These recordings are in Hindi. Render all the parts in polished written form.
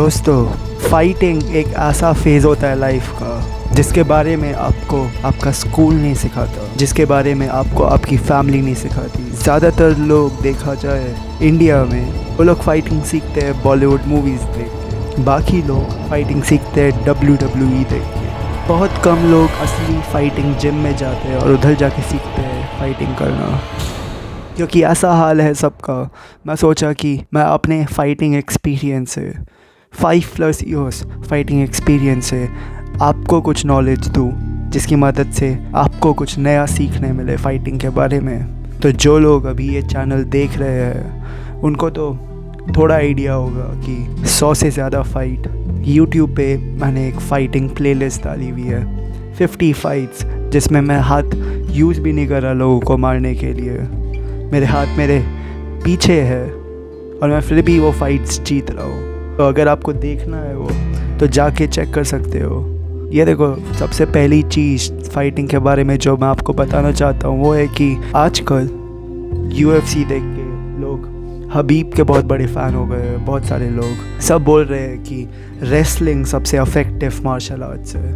दोस्तों, फाइटिंग एक ऐसा फेज़ होता है लाइफ का जिसके बारे में आपको आपका स्कूल नहीं सिखाता, जिसके बारे में आपको आपकी फैमिली नहीं सिखाती। ज़्यादातर लोग देखा जाए इंडिया में वो लोग फाइटिंग सीखते हैं बॉलीवुड मूवीज़ देख के, बाकी लोग फाइटिंग सीखते हैं WWE देख के। बहुत कम लोग असली फाइटिंग जिम में जाते हैं और उधर जाके सीखते हैं फाइटिंग करना। क्योंकि ऐसा हाल है सबका, मैं सोचा कि मैं अपने फाइटिंग एक्सपीरियंस से 5+ ईयर्स फाइटिंग एक्सपीरियंस से आपको कुछ नॉलेज दूँ, जिसकी मदद से आपको कुछ नया सीखने मिले फाइटिंग के बारे में। तो जो लोग अभी ये चैनल देख रहे हैं उनको तो थोड़ा आइडिया होगा कि 100 से ज़्यादा फाइट यूट्यूब पे मैंने एक फ़ाइटिंग प्लेलिस्ट डाली हुई है, 50 फाइट्स, जिसमें मैं हाथ यूज़ भी नहीं कर रहा लोगों को मारने के लिए। मेरे हाथ मेरे पीछे है और मैं फिर भी वो फाइट्स जीत रहा हूँ। तो अगर आपको देखना है वो तो जाके चेक कर सकते हो। ये देखो, सबसे पहली चीज़ फाइटिंग के बारे में जो मैं आपको बताना चाहता हूँ वो है कि आजकल UFC देख के लोग हबीब के बहुत बड़े फ़ैन हो गए हैं। बहुत सारे लोग सब बोल रहे हैं कि रेसलिंग सबसे इफेक्टिव मार्शल आर्ट्स है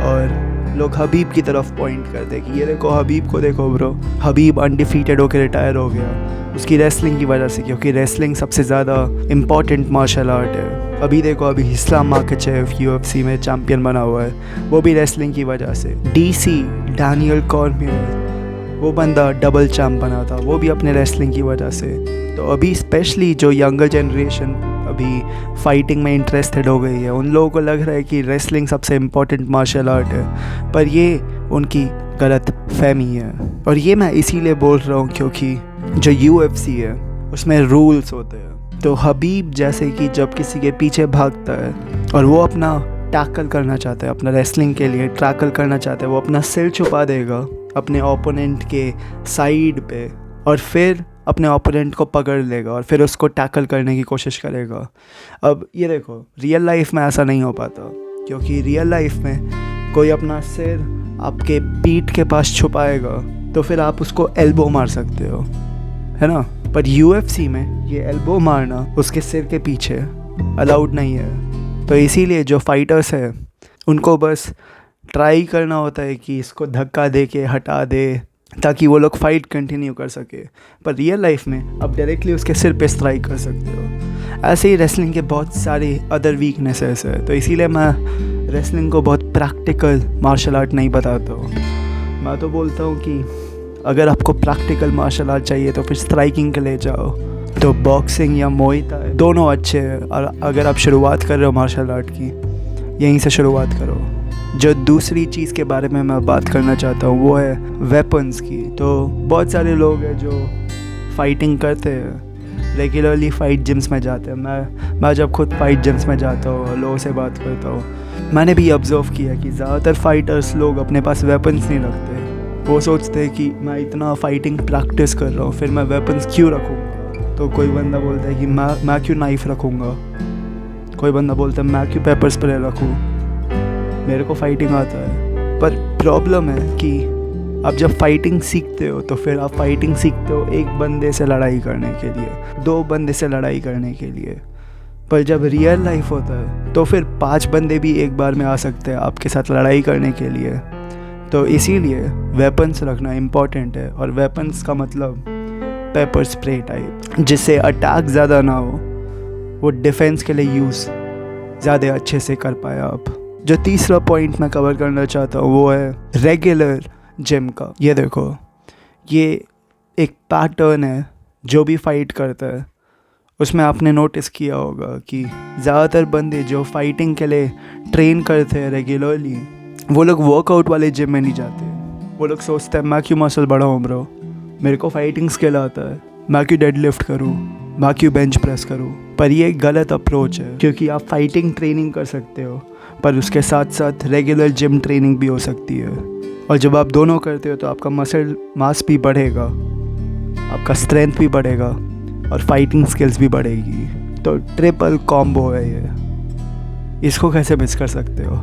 और लोग हबीब की तरफ पॉइंट करते हैं कि ये देखो हबीब को देखो ब्रो, हबीब अनडिफीटेड होकर रिटायर हो गया उसकी रेसलिंग की वजह से, क्योंकि रेसलिंग सबसे ज़्यादा इम्पॉर्टेंट मार्शल आर्ट है। अभी देखो, अभी इस्लाम माखाचेव UFC में चैम्पियन बना हुआ है, वो भी रेसलिंग की वजह से। DC डैनियल कॉर्मियर, वो बंदा डबल चैम्प बना था, वो भी अपने रेसलिंग की वजह से। तो अभी स्पेशली जो यंगर जनरेशन अभी फाइटिंग में इंटरेस्टेड हो गई है, उन लोगों को लग रहा है कि रेसलिंग सबसे इम्पॉर्टेंट मार्शल आर्ट है, पर ये उनकी गलत फहमी है। और ये मैं इसीलिए बोल रहा हूँ क्योंकि जो UFC है उसमें रूल्स होते हैं। तो हबीब जैसे कि जब किसी के पीछे भागता है और वो अपना टैकल करना चाहता है, अपना रेसलिंग के लिए टैकल करना चाहता है, वो अपना सिर छुपा देगा अपने ओपोनेंट के साइड पे और फिर अपने ओपोनेंट को पकड़ लेगा और फिर उसको टैकल करने की कोशिश करेगा। अब ये देखो, रियल लाइफ में ऐसा नहीं हो पाता, क्योंकि रियल लाइफ में कोई अपना सिर आपके पीठ के पास छुपाएगा तो फिर आप उसको एल्बो मार सकते हो, है ना। पर UFC में ये एल्बो मारना उसके सिर के पीछे अलाउड नहीं है। तो इसीलिए जो फाइटर्स है उनको बस ट्राई करना होता है कि इसको धक्का दे के हटा दे ताकि वो लोग फाइट कंटिन्यू कर सके। पर रियल लाइफ में आप डायरेक्टली उसके सिर पे स्ट्राइक कर सकते हो। ऐसे ही रेसलिंग के बहुत सारे अदर वीकनेसेस है, तो इसीलिए मैं रेसलिंग को बहुत प्रैक्टिकल मार्शल आर्ट नहीं बताता हूँ। मैं तो बोलता हूँ कि अगर आपको प्रैक्टिकल मार्शल आर्ट चाहिए तो फिर स्ट्राइकिंग के लिए जाओ। तो बॉक्सिंग या मुay थाई दोनों अच्छे हैं, और अगर आप शुरुआत कर रहे हो मार्शल आर्ट की, यहीं से शुरुआत करो। जो दूसरी चीज़ के बारे में मैं बात करना चाहता हूँ वो है वेपन्स की। तो बहुत सारे लोग हैं जो फाइटिंग करते हैं, रेगुलरली फाइट जिम्स में जाते हैं। मैं जब खुद फाइट जिम्स में जाता हूँ, लोगों से बात करता हूँ, मैंने भी ऑब्जर्व किया कि ज़्यादातर फाइटर्स लोग अपने पास वेपन्स नहीं रखते। वो सोचते हैं कि मैं इतना फाइटिंग प्रैक्टिस कर रहा हूँ, फिर मैं वेपन्स क्यों रखूँगा। तो कोई बंदा बोलता है कि मैं क्यों नाइफ रखूँगा, कोई बंदा बोलता है मैं क्यों पेपर स्प्रे रखूँ, मेरे को फाइटिंग आता है। पर प्रॉब्लम है कि आप जब फाइटिंग सीखते हो तो फिर आप फाइटिंग सीखते हो एक बंदे से लड़ाई करने के लिए, 2 बंदे से लड़ाई करने के लिए। पर जब रियल लाइफ होता है तो फिर 5 बंदे भी एक बार में आ सकते हैं आपके साथ लड़ाई करने के लिए। तो इसीलिए वेपन्स रखना इम्पॉर्टेंट है, और वेपन्स का मतलब पेपर स्प्रे टाइप, जिससे अटैक ज़्यादा ना हो, वो डिफेंस के लिए यूज़ ज़्यादा अच्छे से कर पाए आप। जो तीसरा पॉइंट मैं कवर करना चाहता हूँ वो है रेगुलर जिम का। ये देखो, ये एक पैटर्न है जो भी फाइट करता है उसमें आपने नोटिस किया होगा कि ज़्यादातर बंदे जो फाइटिंग के लिए ट्रेन करते हैं रेगुलरली, वो लोग वर्कआउट वाले जिम में नहीं जाते। वो लोग सोचते हैं मैं क्यों मसल बढ़ाऊँ ब्रो, मेरे को फाइटिंग स्किल आता है, मैं क्यों डेड लिफ्ट करूँ, मैं क्यों बेंच प्रेस करूँ। पर ये गलत अप्रोच है, क्योंकि आप फाइटिंग ट्रेनिंग कर सकते हो पर उसके साथ साथ रेगुलर जिम ट्रेनिंग भी हो सकती है। और जब आप दोनों करते हो तो आपका मसल मास भी बढ़ेगा, आपका स्ट्रेंथ भी बढ़ेगा और फाइटिंग स्किल्स भी बढ़ेगी। तो ट्रिपल कॉम्बो है ये, इसको कैसे मिस कर सकते हो।